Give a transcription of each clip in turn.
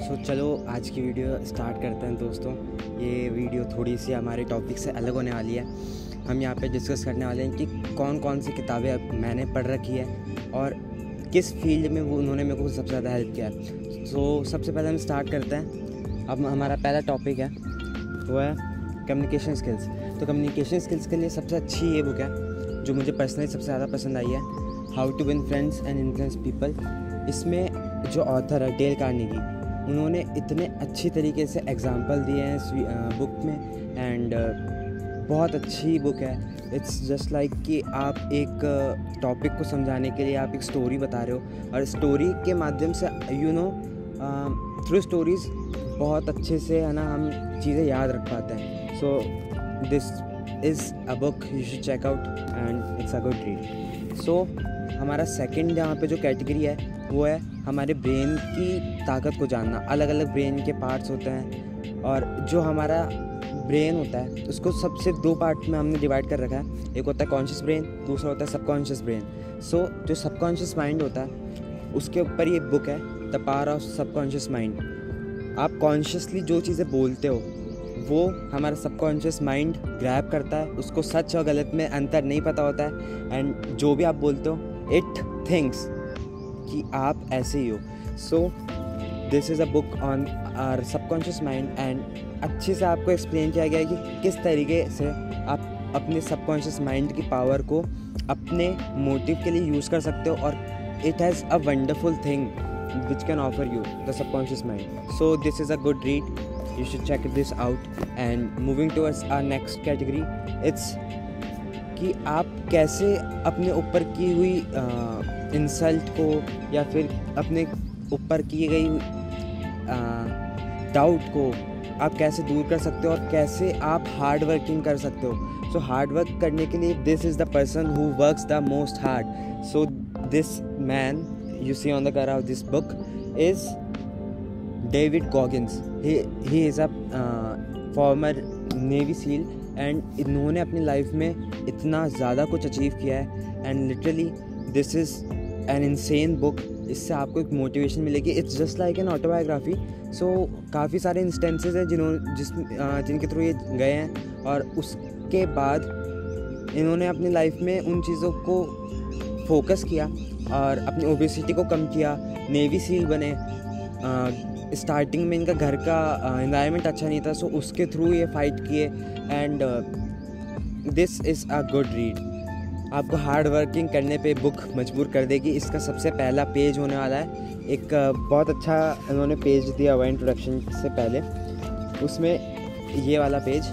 चलो आज की वीडियो स्टार्ट करते हैं दोस्तों। ये वीडियो थोड़ी सी हमारे टॉपिक से अलग होने वाली है। हम यहाँ पे डिस्कस करने वाले हैं कि कौन कौन सी किताबें मैंने पढ़ रखी है और किस फील्ड में वो उन्होंने मेरे को सबसे ज़्यादा हेल्प किया है। सबसे पहले हम स्टार्ट करते हैं। अब हमारा पहला टॉपिक है वो है कम्युनिकेशन स्किल्स। तो कम्युनिकेशन स्किल्स के लिए सबसे अच्छी ये बुक है जो मुझे पर्सनली सबसे ज़्यादा पसंद आई है, how to win friends and influence people. इसमें जो ऑथर है डेल कार्नेगी, उन्होंने इतने अच्छी तरीके से एग्जाम्पल दिए हैं इस बुक में एंड बहुत अच्छी बुक है। इट्स जस्ट लाइक कि आप एक टॉपिक को समझाने के लिए आप एक स्टोरी बता रहे हो और स्टोरी के माध्यम से थ्रू स्टोरीज़ बहुत अच्छे से है ना हम चीज़ें याद रख पाते हैं। So this is a book you should check out and it's a good read. So हमारा सेकंड यहाँ पे जो कैटेगरी है वो है हमारे ब्रेन की ताकत को जानना। अलग अलग ब्रेन के पार्ट्स होते हैं और जो हमारा ब्रेन होता है उसको सबसे दो पार्ट में हमने डिवाइड कर रखा है। एक होता है कॉन्शियस ब्रेन, दूसरा होता है सबकॉन्शियस ब्रेन। सो जो सबकॉन्शियस माइंड होता है उसके ऊपर ये बुक है, the power of subconscious mind. आप कॉन्शियसली जो चीज़ें बोलते हो वो हमारा सबकॉन्शियस माइंड ग्रैब करता है, उसको सच और गलत में अंतर नहीं पता होता है एंड जो भी आप बोलते हो इट थिंक्स कि आप ऐसे ही हो। So this is a book on our subconscious mind and अच्छे से आपको एक्सप्लेन किया गया है कि किस तरीके से आप अपने सबकॉन्शियस माइंड की पावर को अपने मोटिव के लिए यूज़ कर सकते हो और it has a wonderful thing which can offer you the subconscious mind. So this is a good read, you should check this out. And moving towards our next category, it's कि आप कैसे अपने ऊपर की हुई इंसल्ट को या फिर अपने ऊपर की गई डाउट को आप कैसे दूर कर सकते हो और कैसे आप हार्ड वर्किंग कर सकते हो। सो हार्ड वर्क करने के लिए this is the person who works the most hard. So this man you see on the cover of this book is David Goggins. He is a former Navy SEAL and इन्होंने अपनी life में इतना ज़्यादा कुछ achieve किया है and literally this is an insane book. इससे आपको एक मोटिवेशन मिलेगी। It's just like an autobiography. So काफ़ी सारे इंस्टेंसेस हैं जिनके थ्रू ये गए हैं और उसके बाद इन्होंने अपनी लाइफ में उन चीज़ों को फोकस किया और अपनी ओबेसिटी को कम किया, नेवी सील बने। स्टार्टिंग में इनका घर का एनवायरनमेंट अच्छा नहीं था, सो उसके थ्रू ये फाइट किए and this is a good read. आपको हार्ड वर्किंग करने पे बुक मजबूर कर देगी। इसका सबसे पहला पेज होने वाला है, एक बहुत अच्छा इन्होंने पेज दिया हुआ है इंट्रोडक्शन से पहले, उसमें ये वाला page.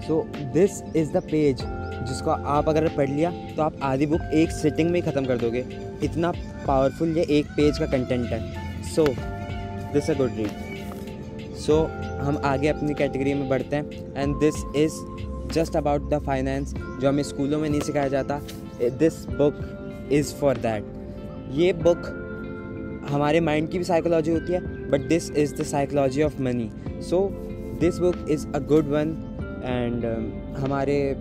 So this is the page जिसको आप अगर पढ़ लिया तो आप आधी बुक एक सिटिंग में ही ख़त्म कर दोगे। इतना पावरफुल ये एक पेज का कंटेंट है। So this a good read. So हम आगे अपनी कैटेगरी में बढ़ते हैं and this is just about the finance जो हमें स्कूलों में नहीं सिखाया जाता। This book is for that. ये बुक हमारे माइंड की भी साइकोलॉजी होती है but this is the psychology of money. So this book is a good one and हमारे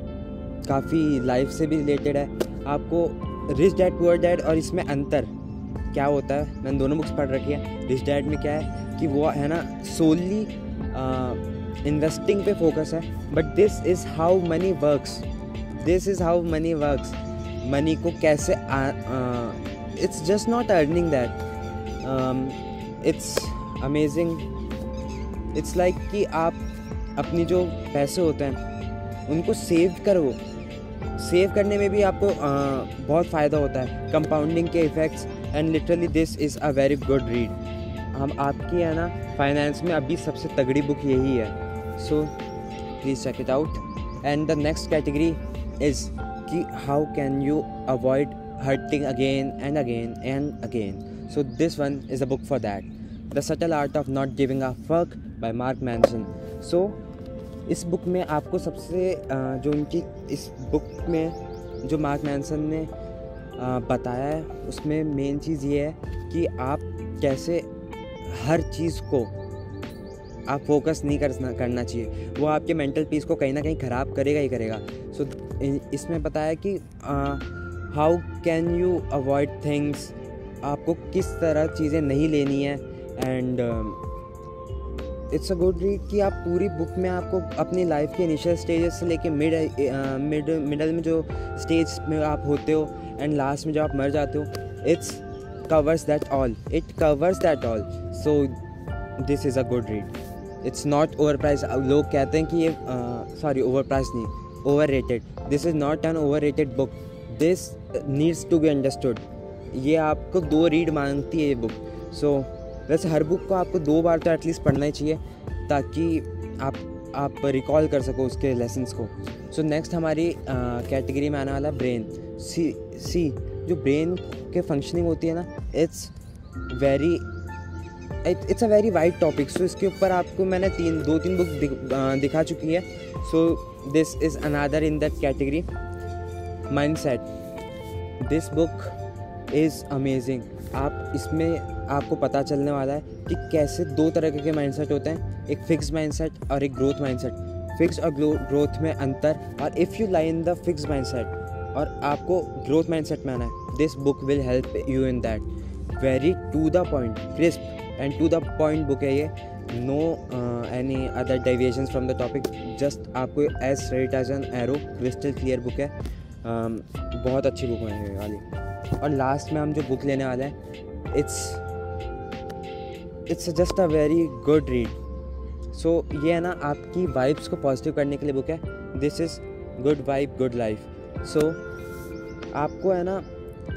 काफ़ी लाइफ से भी रिलेटेड है। आपको रिच डैड पुअर डैड और इसमें अंतर क्या होता है, मैंने दोनों बुक्स पढ़ रखी है। रिच डैड में क्या है कि वो है ना सोली इन्वेस्टिंग पे फोकस है, but this is how many works. This is how many works. Money को कैसे it's just not earning that, it's amazing. It's like कि आप अपनी जो पैसे होते हैं उनको सेव करो। सेव करने में भी आपको बहुत फ़ायदा होता है, कंपाउंडिंग के effects and literally this is a very good read. हम आपकी है ना फाइनेंस में अभी सबसे तगड़ी बुक यही है। So please check it out. And the next category is कि how can you avoid hurting again and again and again. So this one is a book for that, the subtle art of not giving a fuck by Mark Manson. So इस book में आपको सबसे जो उनकी इस book में जो mark Manson ने बताया है उसमें मेन चीज़ ये है कि आप कैसे हर चीज़ को आप फोकस नहीं करना चाहिए। वो आपके मेंटल पीस को कहीं ना कहीं ख़राब करेगा ही करेगा। सो इसमें बताया कि how can you avoid things, आपको किस तरह चीज़ें नहीं लेनी है and it's a good read कि आप पूरी बुक में आपको अपनी लाइफ के इनिशियल स्टेजेस से लेके मिडल में जो स्टेज में आप होते हो एंड लास्ट में जब आप मर जाते हो, it's covers that all, so this is a good read. It's not over price. लोग कहते हैं कि ये ओवर प्राइस नहीं, overrated. This is not an overrated book, this needs to be understood. ये आपको 2 रीड मांगती है ये बुक। सो वैसे हर बुक को आपको 2 बार तो एटलीस्ट पढ़ना ही चाहिए ताकि आप रिकॉल कर सको उसके लेसन्स को। सो नेक्स्ट हमारी कैटेगरी में आने वाला ब्रेन। सी जो ब्रेन के फंक्शनिंग होती है ना, it's a very wide topic. So इसके ऊपर आपको मैंने 2-3 बुक दिखा चुकी है। So this is another in that category, mindset. This book is amazing. आप इसमें आपको पता चलने वाला है कि कैसे 2 तरह के माइंडसेट होते हैं, एक फिक्स माइंडसेट और एक ग्रोथ माइंडसेट। फिक्स और ग्रोथ में अंतर, और if you lie in the fix mindset और आपको ग्रोथ माइंडसेट में आना है, this book will help you in that. Very to the point, crisp and to the point book है ये। No any other deviations from the topic, just आपको as straight as an arrow, crystal clear book है। बहुत अच्छी book है वाली। और last में हम जो बुक लेने वाले हैं, it's just a very good read. So ये है ना आपकी वाइब्स को पॉजिटिव करने के लिए बुक है। This is good vibe good life. So आपको है ना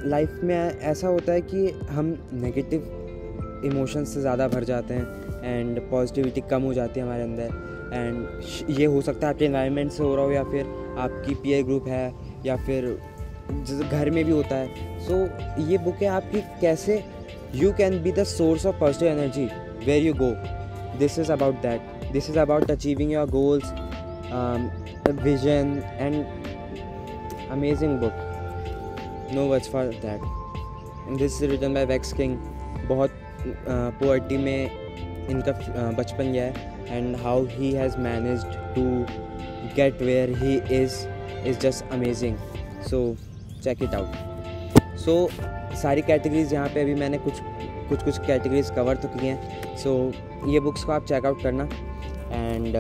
लाइफ में ऐसा होता है कि हम नेगेटिव इमोशंस से ज़्यादा भर जाते हैं एंड पॉजिटिविटी कम हो जाती है हमारे अंदर। एंड ये हो सकता है आपके एनवायरनमेंट से हो रहा हो, या फिर आपकी पीयर ग्रुप है, या फिर घर में भी होता है। सो ये बुक है आपकी कैसे you can be the source of positive energy where you go. This is about that, this is about achieving your goals, vision and amazing book, no words for that. And this is written by Vex King. बहुत poverty में इनका बचपन गया है and how he has managed to get where he is just amazing. So check it out. So सारी categories यहाँ पे अभी मैंने कुछ कैटेगरीज कवर तो की हैं। सो ये बुक्स को आप चेकआउट करना एंड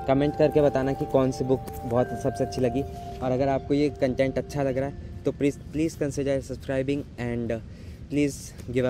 कमेंट करके बताना कि कौन सी बुक बहुत सबसे अच्छी लगी। और अगर आपको ये कंटेंट अच्छा लग रहा है तो please consider subscribing and please give